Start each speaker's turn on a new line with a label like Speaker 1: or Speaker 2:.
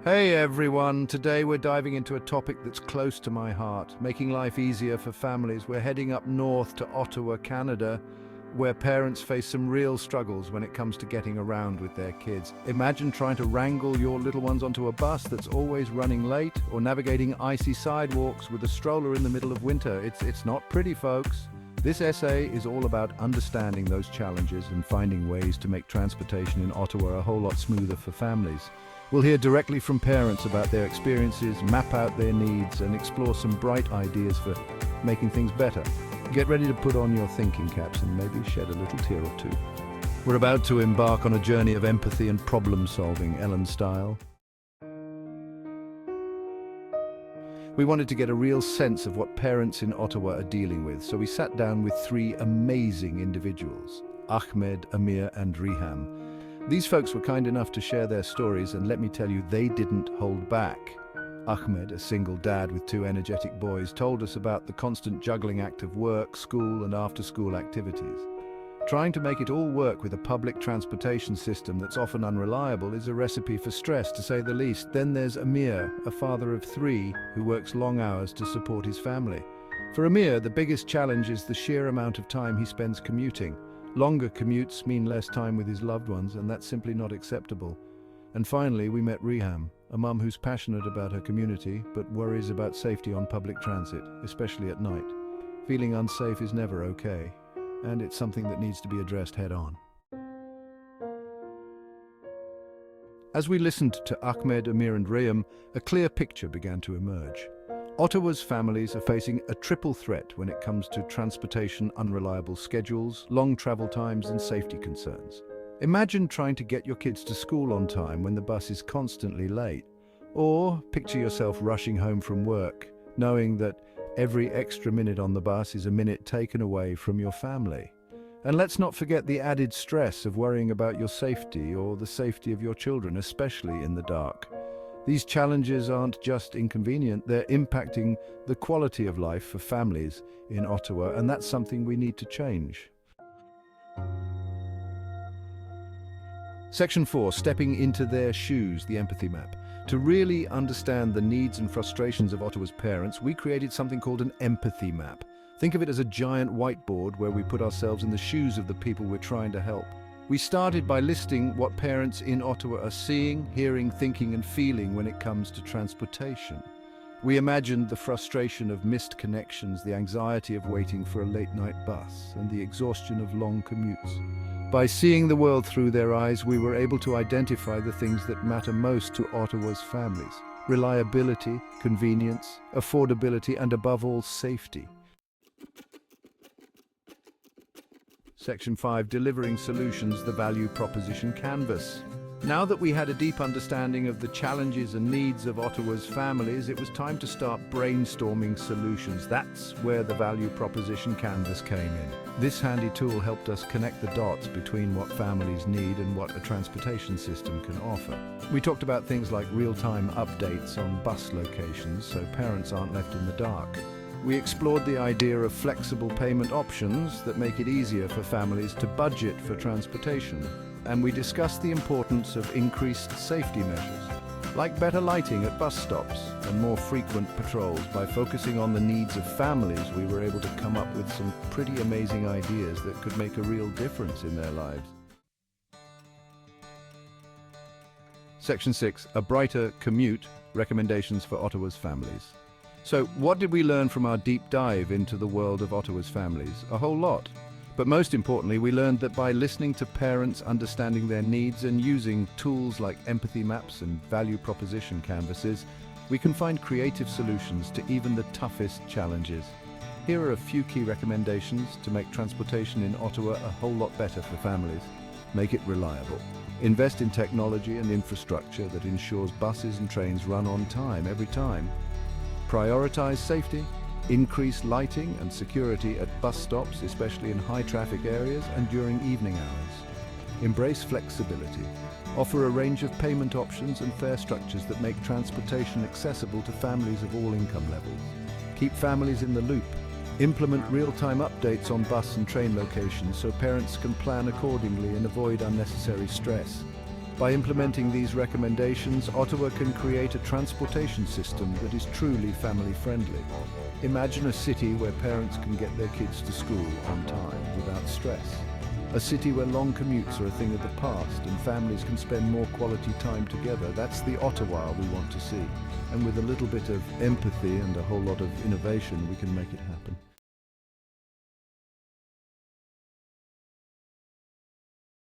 Speaker 1: Hey everyone, today we're diving into a topic that's close to my heart, making life easier for families. We're heading up north to Ottawa, Canada, where parents face some real struggles when it comes to getting around with their kids. Imagine trying to wrangle your little ones onto a bus that's always running late, or navigating icy sidewalks with a stroller in the middle of winter. It's not pretty, folks. This essay is all about understanding those challenges and finding ways to make transportation in Ottawa a whole lot smoother for families. We'll hear directly from parents about their experiences, map out their needs, and explore some bright ideas for making things better. Get ready to put on your thinking caps and maybe shed a little tear or two. We're about to embark on a journey of empathy and problem solving, Ellen style. We wanted to get a real sense of what parents in Ottawa are dealing with, so we sat down with three amazing individuals, Ahmed, Amir, and Riham. These folks were kind enough to share their stories, and let me tell you, they didn't hold back. Ahmed, a single dad with two energetic boys, told us about the constant juggling act of work, school, and after-school activities. Trying to make it all work with a public transportation system that's often unreliable is a recipe for stress, to say the least. Then there's Amir, a father of three who works long hours to support his family. For Amir, the biggest challenge is the sheer amount of time he spends commuting. Longer commutes mean less time with his loved ones, and that's simply not acceptable. And finally, we met Riham, a mum who's passionate about her community, but worries about safety on public transit, especially at night. Feeling unsafe is never okay, and it's something that needs to be addressed head-on. As we listened to Ahmed, Amir, and Riham, a clear picture began to emerge. Ottawa's families are facing a triple threat when it comes to transportation, unreliable schedules, long travel times, and safety concerns. Imagine trying to get your kids to school on time when the bus is constantly late. Or picture yourself rushing home from work, knowing that every extra minute on the bus is a minute taken away from your family. And let's not forget the added stress of worrying about your safety or the safety of your children, especially in the dark. These challenges aren't just inconvenient, they're impacting the quality of life for families in Ottawa, and that's something we need to change. Section 4, Stepping into Their Shoes, the Empathy Map. To really understand the needs and frustrations of Ottawa's parents, we created something called an empathy map. Think of it as a giant whiteboard where we put ourselves in the shoes of the people we're trying to help. We started by listing what parents in Ottawa are seeing, hearing, thinking, and feeling when it comes to transportation. We imagined the frustration of missed connections, the anxiety of waiting for a late-night bus, and the exhaustion of long commutes. By seeing the world through their eyes, we were able to identify the things that matter most to Ottawa's families: reliability, convenience, affordability, and above all, safety. Section 5, Delivering Solutions, the Value Proposition Canvas. Now that we had a deep understanding of the challenges and needs of Ottawa's families, it was time to start brainstorming solutions. That's where the Value Proposition Canvas came in. This handy tool helped us connect the dots between what families need and what a transportation system can offer. We talked about things like real-time updates on bus locations so parents aren't left in the dark. We explored the idea of flexible payment options that make it easier for families to budget for transportation. And we discussed the importance of increased safety measures, like better lighting at bus stops and more frequent patrols. By focusing on the needs of families, we were able to come up with some pretty amazing ideas that could make a real difference in their lives. Section 6, A Brighter Commute, Recommendations for Ottawa's Families. So, what did we learn from our deep dive into the world of Ottawa's families? A whole lot. But most importantly, we learned that by listening to parents, understanding their needs, and using tools like empathy maps and value proposition canvases, we can find creative solutions to even the toughest challenges. Here are a few key recommendations to make transportation in Ottawa a whole lot better for families. Make it reliable. Invest in technology and infrastructure that ensures buses and trains run on time every time. Prioritize safety. Increase lighting and security at bus stops, especially in high-traffic areas and during evening hours. Embrace flexibility. Offer a range of payment options and fare structures that make transportation accessible to families of all income levels. Keep families in the loop. Implement real-time updates on bus and train locations so parents can plan accordingly and avoid unnecessary stress. By implementing these recommendations, Ottawa can create a transportation system that is truly family-friendly. Imagine a city where parents can get their kids to school on time without stress. A city where long commutes are a thing of the past and families can spend more quality time together. That's the Ottawa we want to see. And with a little bit of empathy and a whole lot of innovation, we can make it happen.